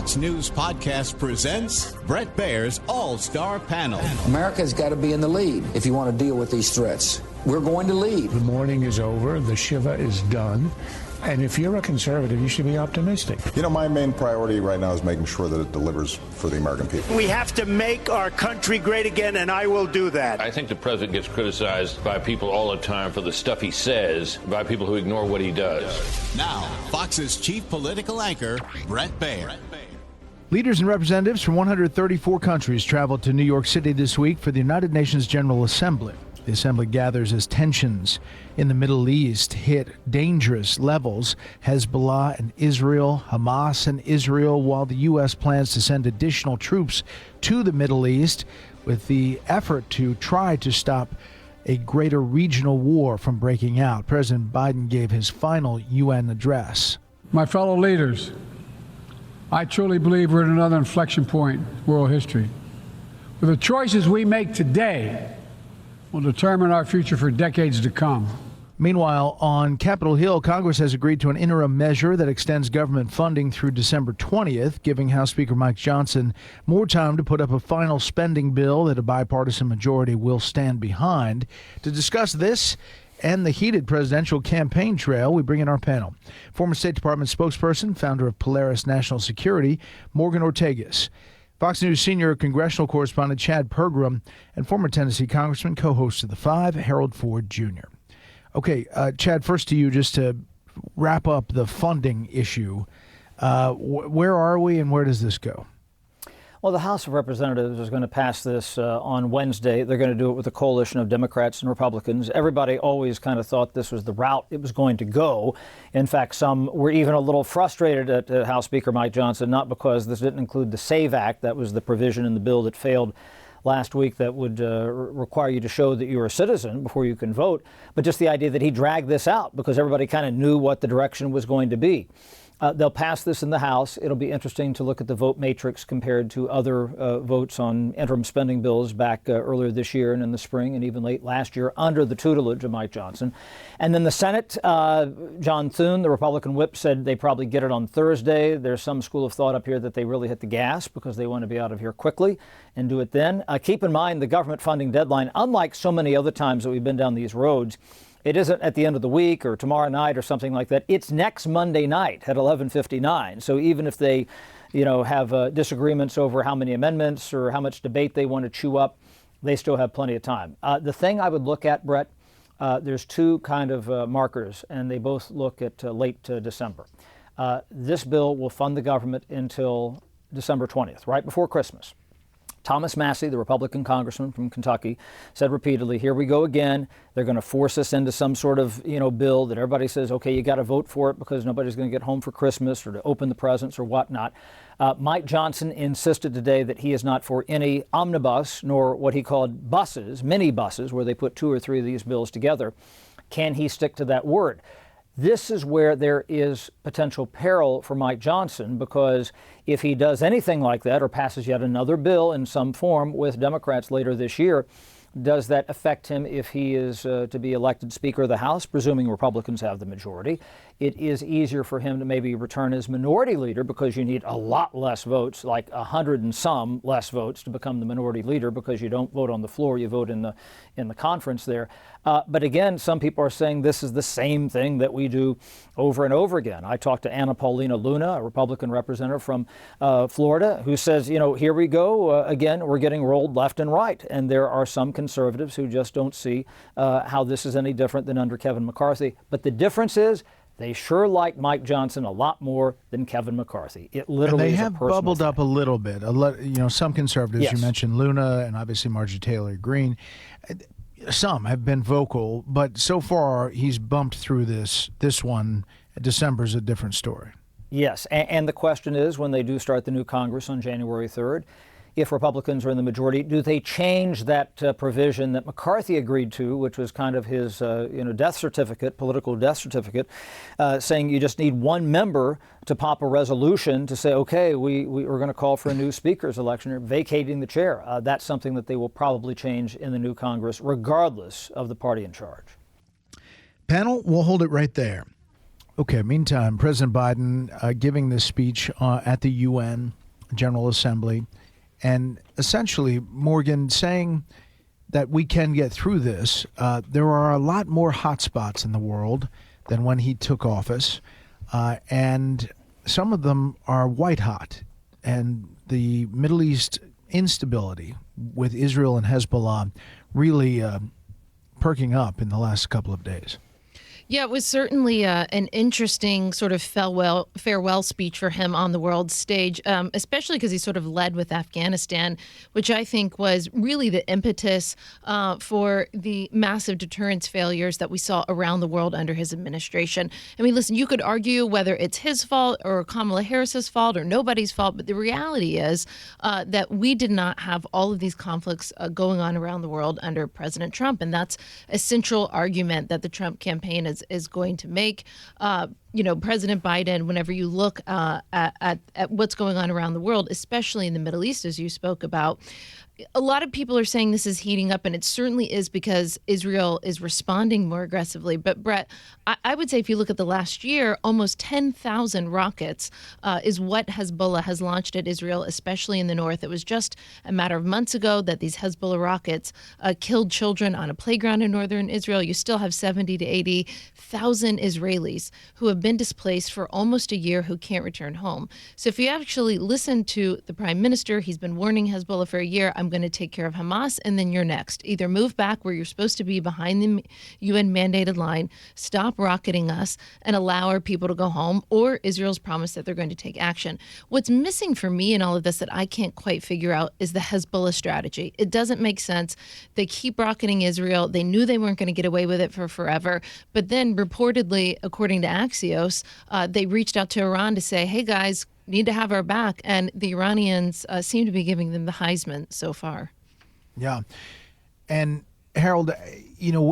Fox News Podcast presents Bret Baier's All-Star Panel. America's got to be in the lead if you want to deal with these threats. We're going to lead. The mourning is over. The Shiva is done. And if you're a conservative, you should be optimistic. You know, my main priority right now is making sure that it delivers for the American people. We have to make our country great again, and I will do that. I think the president gets criticized by people all the time for the stuff he says, by people who ignore what he does. Now, Fox's chief political anchor, Bret Baier. Leaders and representatives from 134 countries traveled to New York City this week for the United Nations General Assembly. The assembly gathers as tensions in the Middle East hit dangerous levels. Hezbollah and Israel, Hamas and Israel, while the U.S. plans to send additional troops to the Middle East with the effort to try to stop a greater regional war from breaking out. President Biden gave his final UN address. My fellow leaders, I truly believe we're at another inflection point in world history. With the choices we make today will determine our future for decades to come. Meanwhile, on Capitol Hill, Congress has agreed to an interim measure that extends government funding through December 20th, giving House Speaker Mike Johnson more time to put up a final spending bill that a bipartisan majority will stand behind. To discuss this and the heated presidential campaign trail, we bring in our panel. Former State Department spokesperson, founder of Polaris National Security, Morgan Ortagus. Fox News senior congressional correspondent Chad Pergram, and former Tennessee Congressman, co-host of The Five, Harold Ford Jr. Okay, Chad, first to you, just to wrap up the funding issue. Where are we and where does this go? Well, the House of Representatives is going to pass this on Wednesday. They're going to do it with a coalition of Democrats and Republicans. Everybody always kind of thought this was the route it was going to go. In fact, some were even a little frustrated at House Speaker Mike Johnson, not because this didn't include the SAVE Act. That was the provision in the bill that failed last week that would require you to show that you're a citizen before you can vote, but just the idea that he dragged this out because everybody kind of knew what the direction was going to be. They'll pass this in the House. It'll be interesting to look at the vote matrix compared to other votes on interim spending bills back earlier this year and in the spring and even late last year under the tutelage of Mike Johnson. And then the Senate, John Thune, the Republican whip, said they probably get it on Thursday. There's some school of thought up here that they really hit the gas because they want to be out of here quickly and do it then. Keep in mind the government funding deadline, unlike so many other times that we've been down these roads, it isn't at the end of the week or tomorrow night or something like that. It's next Monday night at 11:59. So even if they, have disagreements over how many amendments or how much debate they want to chew up, they still have plenty of time. The thing I would look at, Bret, there's two kind of markers, and they both look at late December. This bill will fund the government until December 20th, right before Christmas. Thomas Massie, the Republican congressman from Kentucky, said repeatedly, here we go again. They're going to force us into some sort of, bill that everybody says, okay, you got to vote for it because nobody's going to get home for Christmas or to open the presents or whatnot. Mike Johnson insisted today that he is not for any omnibus nor what he called buses, mini buses, where they put two or three of these bills together. Can he stick to that word? This is where there is potential peril for Mike Johnson, because if he does anything like that or passes yet another bill in some form with Democrats later this year, does that affect him if he is to be elected Speaker of the House, presuming Republicans have the majority? It is easier for him to maybe return as minority leader because you need a lot less votes, like 100 and some less votes to become the minority leader because you don't vote on the floor, you vote in the conference there. But again, some people are saying this is the same thing that we do over and over again. I talked to Anna Paulina Luna, a Republican representative from Florida, who says, here we go again, we're getting rolled left and right. And there are some conservatives who just don't see how this is any different than under Kevin McCarthy. But the difference is they sure like Mike Johnson a lot more than Kevin McCarthy. It literally is a personal thing. They have bubbled up a little bit. Some conservatives, yes. You mentioned Luna and obviously Marjorie Taylor Greene. Some have been vocal, but so far he's bumped through this one. December's a different story. Yes, and the question is, when they do start the new Congress on January 3rd, if Republicans are in the majority, do they change that provision that McCarthy agreed to, which was kind of his death certificate, political death certificate, saying you just need one member to pop a resolution to say, okay, we're going to call for a new speaker's election, or vacating the chair. That's something that they will probably change in the new Congress, regardless of the party in charge. Panel, we'll hold it right there. Okay, meantime, President Biden giving this speech at the UN General Assembly, and essentially, Morgan, saying that we can get through this. There are a lot more hotspots in the world than when he took office, and some of them are white hot. And the Middle East instability with Israel and Hezbollah really perking up in the last couple of days. Yeah, it was certainly an interesting sort of farewell speech for him on the world stage, especially because he sort of led with Afghanistan, which I think was really the impetus for the massive deterrence failures that we saw around the world under his administration. I mean, listen, you could argue whether it's his fault or Kamala Harris's fault or nobody's fault, but the reality is that we did not have all of these conflicts going on around the world under President Trump, and that's a central argument that the Trump campaign is going to make. President Biden, whenever you look at what's going on around the world, especially in the Middle East, as you spoke about, a lot of people are saying this is heating up, and it certainly is because Israel is responding more aggressively. But, Bret, I would say if you look at the last year, almost 10,000 rockets is what Hezbollah has launched at Israel, especially in the north. It was just a matter of months ago that these Hezbollah rockets killed children on a playground in northern Israel. You still have 70 to 80,000 Israelis who have been displaced for almost a year who can't return home. So if you actually listen to the prime minister, he's been warning Hezbollah for a year, I'm going to take care of Hamas, and then you're next. Either move back where you're supposed to be behind the UN mandated line, stop rocketing us, and allow our people to go home, or Israel's promise that they're going to take action. What's missing for me in all of this that I can't quite figure out is the Hezbollah strategy. It doesn't make sense. They keep rocketing Israel. They knew they weren't going to get away with it for forever. But then reportedly, according to Axios, they reached out to Iran to say, hey, guys, need to have our back, and the Iranians seem to be giving them the Heisman so far. Yeah. And Harold,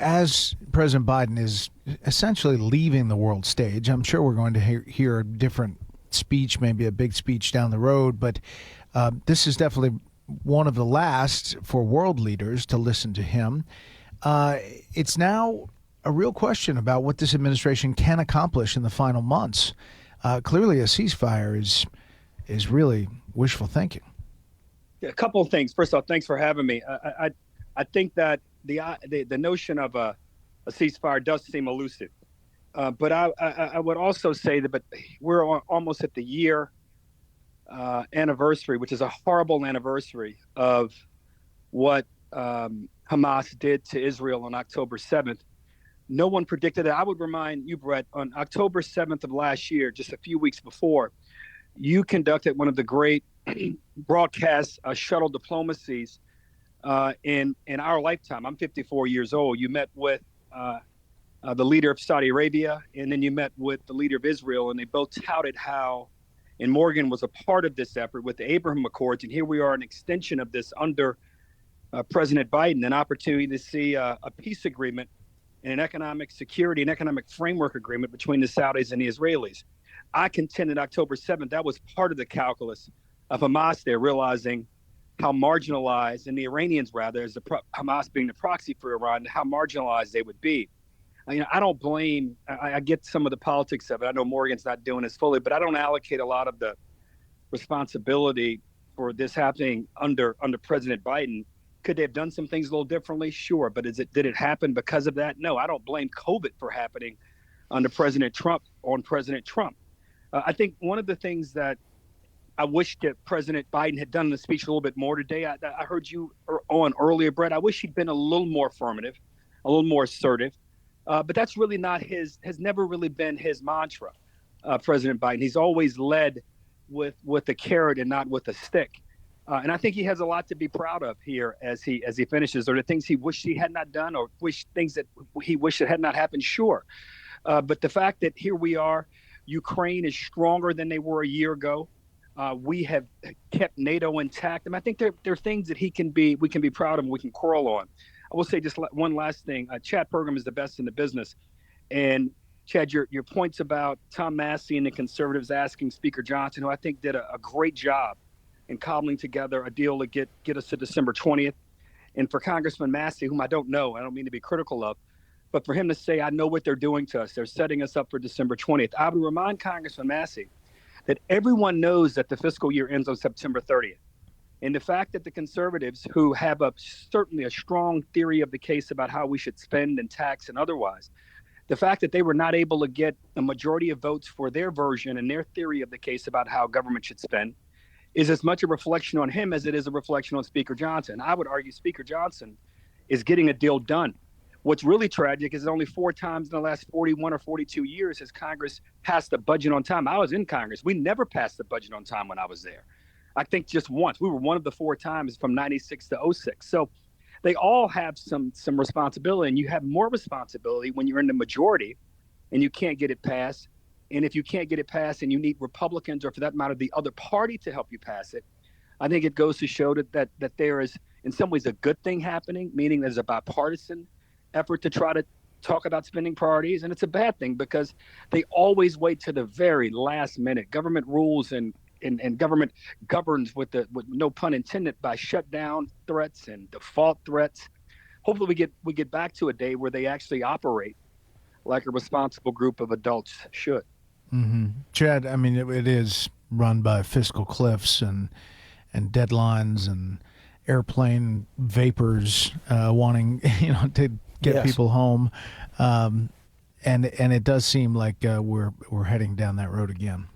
as President Biden is essentially leaving the world stage, I'm sure we're going to hear a different speech, maybe a big speech down the road, but this is definitely one of the last for world leaders to listen to him. It's now a real question about what this administration can accomplish in the final months. Clearly, a ceasefire is really wishful thinking. Yeah, a couple of things. First off, thanks for having me. I think that the notion of a ceasefire does seem elusive, but I would also say that we're almost at the year anniversary, which is a horrible anniversary of what Hamas did to Israel on October 7th. No one predicted it. I would remind you, Bret, on October 7th of last year, just a few weeks before, you conducted one of the great broadcast shuttle diplomacies in our lifetime. I'm 54 years old. You met with the leader of Saudi Arabia, and then you met with the leader of Israel, and they both touted how, and Morgan was a part of this effort with the Abraham Accords, and here we are, an extension of this under President Biden, an opportunity to see a peace agreement and an economic security and economic framework agreement between the Saudis and the Israelis. I contended October 7th, that was part of the calculus of Hamas there, realizing how marginalized, and the Iranians rather, as Hamas being the proxy for Iran, how marginalized they would be. I don't blame, I get some of the politics of it. I know Morgan's not doing this fully, but I don't allocate a lot of the responsibility for this happening under President Biden. Could they have done some things a little differently? Sure. But did it happen because of that? No, I don't blame COVID for happening under President Trump on President Trump. I think one of the things that I wish that President Biden had done in the speech a little bit more today, I heard you on earlier, Bret. I wish he'd been a little more affirmative, a little more assertive. But that's really not has never really been his mantra, President Biden. He's always led with a carrot and not with a stick. And I think he has a lot to be proud of here as he finishes, or the things he wished he had not done, or things that he wished that had not happened. Sure. But the fact that here we are, Ukraine is stronger than they were a year ago. We have kept NATO intact. And I think there are things that we can be proud of and we can quarrel on. I will say just one last thing. Chad Pergram is the best in the business. And Chad, your points about Tom Massey and the conservatives asking Speaker Johnson, who I think did a great job in cobbling together a deal to get us to December 20th. And for Congressman Massey, whom I don't know, I don't mean to be critical of, But for him to say, I know what they're doing to us, they're setting us up for December 20th. I would remind Congressman Massey that everyone knows that the fiscal year ends on September 30th. And the fact that the conservatives, who have certainly a strong theory of the case about how we should spend and tax and otherwise, the fact that they were not able to get a majority of votes for their version and their theory of the case about how government should spend is as much a reflection on him as it is a reflection on Speaker Johnson. I would argue Speaker Johnson is getting a deal done. What's really tragic is that only 4 times in the last 41 or 42 years has Congress passed the budget on time. I was in Congress. We never passed the budget on time when I was there. I think just once. We were one of the 4 times from 96 to 06. So they all have some responsibility, and you have more responsibility when you're in the majority and you can't get it passed. And if you can't get it passed and you need Republicans, or for that matter, the other party to help you pass it, I think it goes to show that there is in some ways a good thing happening, meaning there's a bipartisan effort to try to talk about spending priorities. And it's a bad thing because they always wait to the very last minute. Government rules and government governs with no pun intended by shutdown threats and default threats. Hopefully we get back to a day where they actually operate like a responsible group of adults should. Mm-hmm. Chad, I mean, it is run by fiscal cliffs and deadlines and airplane vapors wanting to get people home, and it does seem like we're heading down that road again.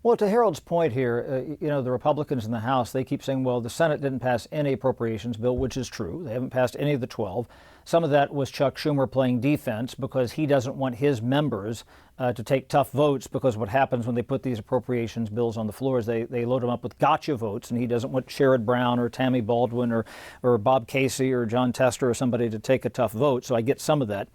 Well, to Harold's point here, the Republicans in the House, they keep saying, well, the Senate didn't pass any appropriations bill, which is true. They haven't passed any of the 12. Some of that was Chuck Schumer playing defense because he doesn't want his members to take tough votes, because what happens when they put these appropriations bills on the floor is they load them up with gotcha votes, and he doesn't want Sherrod Brown or Tammy Baldwin or Bob Casey or John Tester or somebody to take a tough vote. So I get some of that.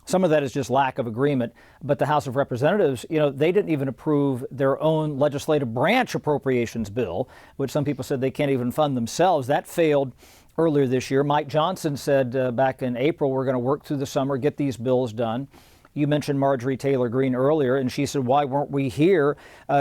Some of that is just lack of agreement. But the House of Representatives, they didn't even approve their own legislative branch appropriations bill, which some people said they can't even fund themselves. That failed earlier this year. Mike Johnson said back in April, we're going to work through the summer, get these bills done. You mentioned Marjorie Taylor Greene earlier, and she said, why weren't we here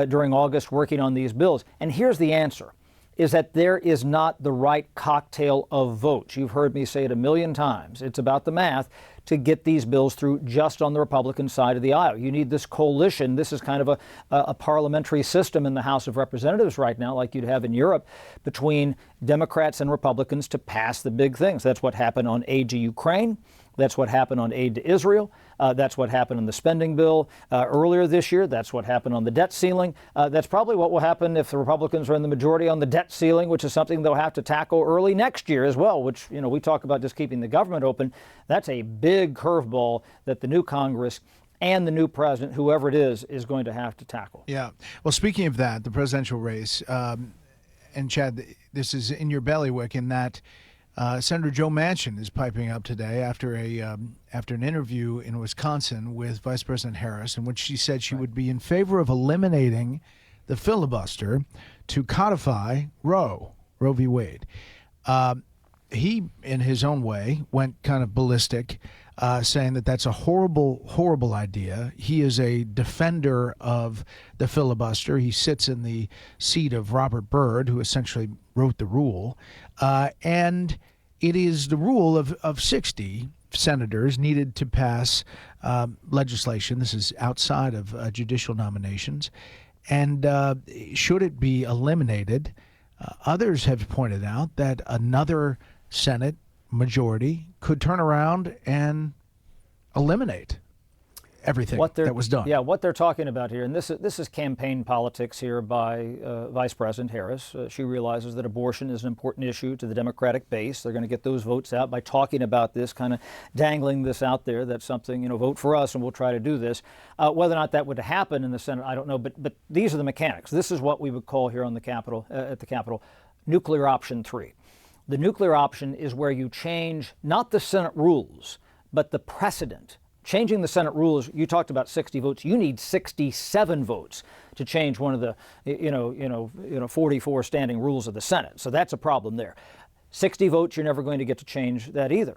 during August working on these bills? And here's the answer, is that there is not the right cocktail of votes. You've heard me say it a million times. It's about the math to get these bills through just on the Republican side of the aisle. You need this coalition. This is kind of a parliamentary system in the House of Representatives right now, like you'd have in Europe, between Democrats and Republicans to pass the big things. That's what happened on aid to Ukraine. That's what happened on aid to Israel. That's what happened on the spending bill earlier this year. That's what happened on the debt ceiling. That's probably what will happen if the Republicans are in the majority on the debt ceiling, which is something they'll have to tackle early next year as well, which, we talk about just keeping the government open. That's a big curveball that the new Congress and the new president, whoever it is going to have to tackle. Yeah. Well, speaking of that, the presidential race, and Chad, this is in your bailiwick in that Senator Joe Manchin is piping up today after an interview in Wisconsin with Vice President Harris, in which she said she would be in favor of eliminating the filibuster to codify Roe v. Wade. He, in his own way, went kind of ballistic, saying that that's a horrible, horrible idea. He is a defender of the filibuster. He sits in the seat of Robert Byrd, who essentially wrote the rule. And it is the rule of 60 senators needed to pass legislation. This is outside of judicial nominations. And should it be eliminated, others have pointed out that another Senate majority could turn around and eliminate everything that was done. Yeah, what they're talking about here, and this is campaign politics here by Vice President Harris. She realizes that abortion is an important issue to the Democratic base. They're going to get those votes out by talking about this, kind of dangling this out there. That's something, vote for us and we'll try to do this. Whether or not that would happen in the Senate, I don't know. But these are the mechanics. This is what we would call here on the Capitol, at the Capitol, nuclear option 3. The nuclear option is where you change not the Senate rules, but the precedent. Changing the Senate rules, you talked about 60 votes. You need 67 votes to change one of the 44 standing rules of the Senate. So that's a problem there. 60 votes, you're never going to get to change that either.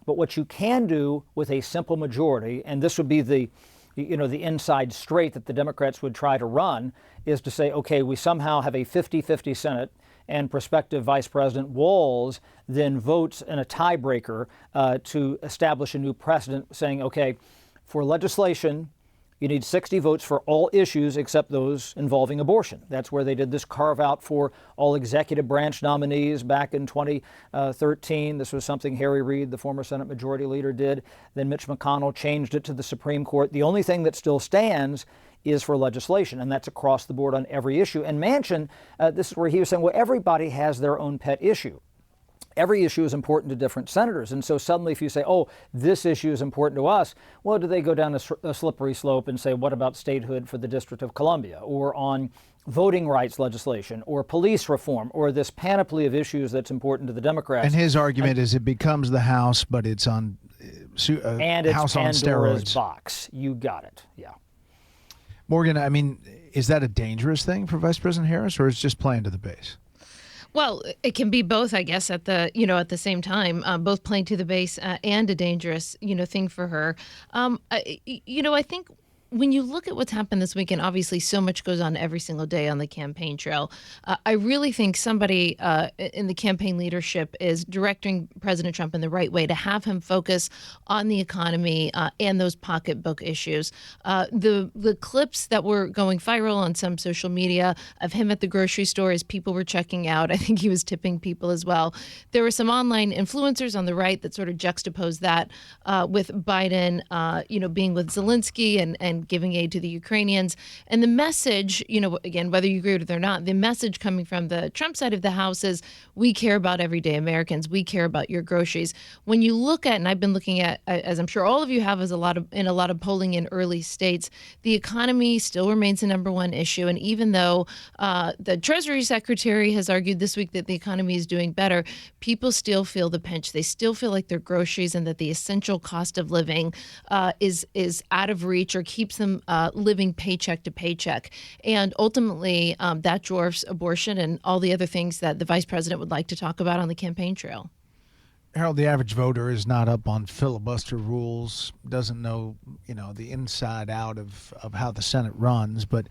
But what you can do with a simple majority, and this would be the inside straight that the Democrats would try to run, is to say, okay, we somehow have a 50-50 Senate, and prospective Vice President Walz then votes in a tiebreaker to establish a new precedent, saying, okay, for legislation, you need 60 votes for all issues except those involving abortion. That's where they did this carve out for all executive branch nominees back in 2013. This was something Harry Reid, the former Senate Majority Leader, did. Then Mitch McConnell changed it to the Supreme Court. The only thing that still stands is for legislation, and that's across the board on every issue. And Manchin, this is where he was saying, well, everybody has their own pet issue. Every issue is important to different senators. And so suddenly if you say, oh, this issue is important to us, well, do they go down a slippery slope and say, what about statehood for the District of Columbia, or on voting rights legislation, or police reform, or this panoply of issues that's important to the Democrats? And his argument is it becomes the House, but it's on and it's House Pandora's on steroids. box. You got it. Yeah. Morgan, I mean, is that a dangerous thing for Vice President Harris, or is it just playing to the base? Well, it can be both, I guess, at the same time, both playing to the base and a dangerous, thing for her. I think when you look at what's happened this weekend, obviously so much goes on every single day on the campaign trail. I really think somebody in the campaign leadership is directing President Trump in the right way to have him focus on the economy and those pocketbook issues. The clips that were going viral on some social media of him at the grocery store as people were checking out, I think he was tipping people as well. There were some online influencers on the right that sort of juxtaposed that with Biden, being with Zelensky and giving aid to the Ukrainians. And the message, again, whether you agree with it or not, the message coming from the Trump side of the House is, we care about everyday Americans. We care about your groceries. When you look at, and I've been looking at, as I'm sure all of you have, in a lot of polling in early states, the economy still remains the number one issue. And even though the Treasury Secretary has argued this week that the economy is doing better, people still feel the pinch. They still feel like their groceries and that the essential cost of living is out of reach or keeps them living paycheck to paycheck. And ultimately, that dwarfs abortion and all the other things that the vice president would like to talk about on the campaign trail. Harold, the average voter is not up on filibuster rules, doesn't know, the inside out of how the Senate runs. But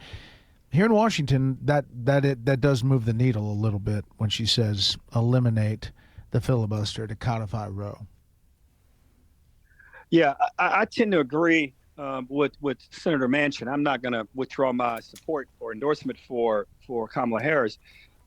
here in Washington, that does move the needle a little bit when she says eliminate the filibuster to codify Roe. Yeah, I tend to agree with Senator Manchin. I'm not going to withdraw my support or endorsement for Kamala Harris,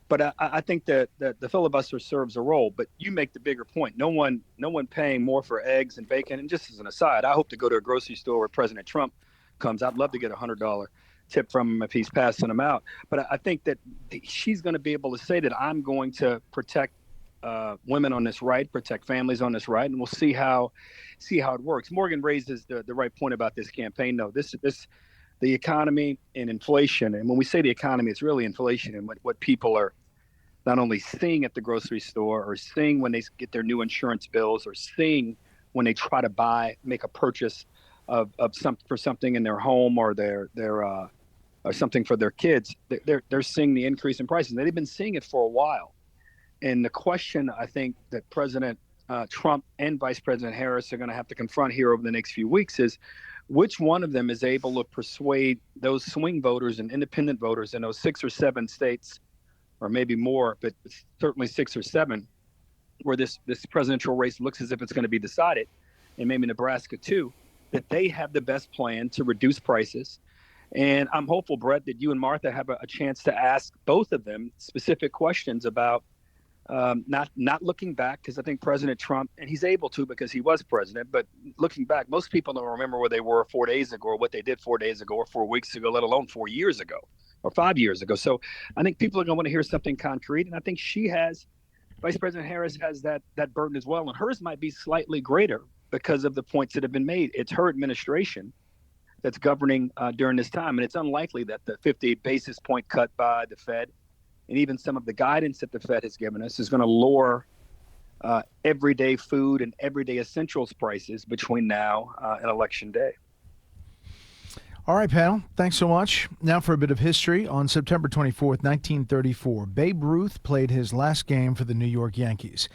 but I think that the filibuster serves a role. But you make the bigger point. No one paying more for eggs and bacon. And just as an aside, I hope to go to a grocery store where President Trump comes. I'd love to get a $100 tip from him if he's passing them out. But I think that she's going to be able to say that I'm going to protect women on this right, protect families on this right, and we'll see how it works. Morgan raises the right point about this campaign, though. The economy and inflation, and when we say the economy, it's really inflation and what people are not only seeing at the grocery store or seeing when they get their new insurance bills or seeing when they try to make a purchase of something in their home or their or something for their kids. They're seeing the increase in prices. They've been seeing it for a while. And the question I think that President Trump and Vice President Harris are going to have to confront here over the next few weeks is which one of them is able to persuade those swing voters and independent voters in those 6 or 7 states, or maybe more, but certainly 6 or 7, where this presidential race looks as if it's going to be decided, and maybe Nebraska too, that they have the best plan to reduce prices. And I'm hopeful, Bret, that you and Martha have a chance to ask both of them specific questions about not looking back, because I think President Trump, and he's able to because he was president, but looking back, most people don't remember where they were 4 days ago or what they did 4 days ago or 4 weeks ago, let alone 4 years ago or 5 years ago. So I think people are going to want to hear something concrete. And I think Vice President Harris has that burden as well. And hers might be slightly greater because of the points that have been made. It's her administration that's governing during this time. And it's unlikely that the 50 basis point cut by the Fed and even some of the guidance that the Fed has given us is going to lower everyday food and everyday essentials prices between now and Election Day. All right, panel, thanks so much. Now for a bit of history. On September 24th, 1934, Babe Ruth played his last game for the New York Yankees.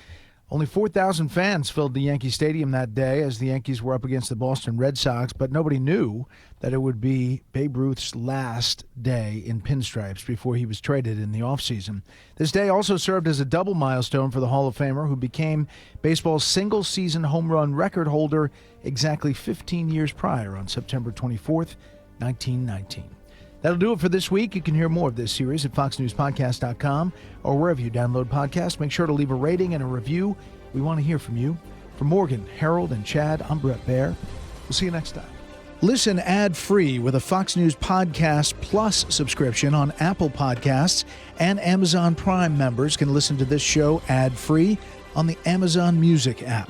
Only 4,000 fans filled the Yankee Stadium that day as the Yankees were up against the Boston Red Sox, but nobody knew that it would be Babe Ruth's last day in pinstripes before he was traded in the offseason. This day also served as a double milestone for the Hall of Famer, who became baseball's single-season home run record holder exactly 15 years prior on September 24th, 1919. That'll do it for this week. You can hear more of this series at foxnewspodcast.com or wherever you download podcasts. Make sure to leave a rating and a review. We want to hear from you. For Morgan, Harold, and Chad, I'm Bret Baier. We'll see you next time. Listen ad-free with a Fox News Podcast Plus subscription on Apple Podcasts, and Amazon Prime members can listen to this show ad-free on the Amazon Music app.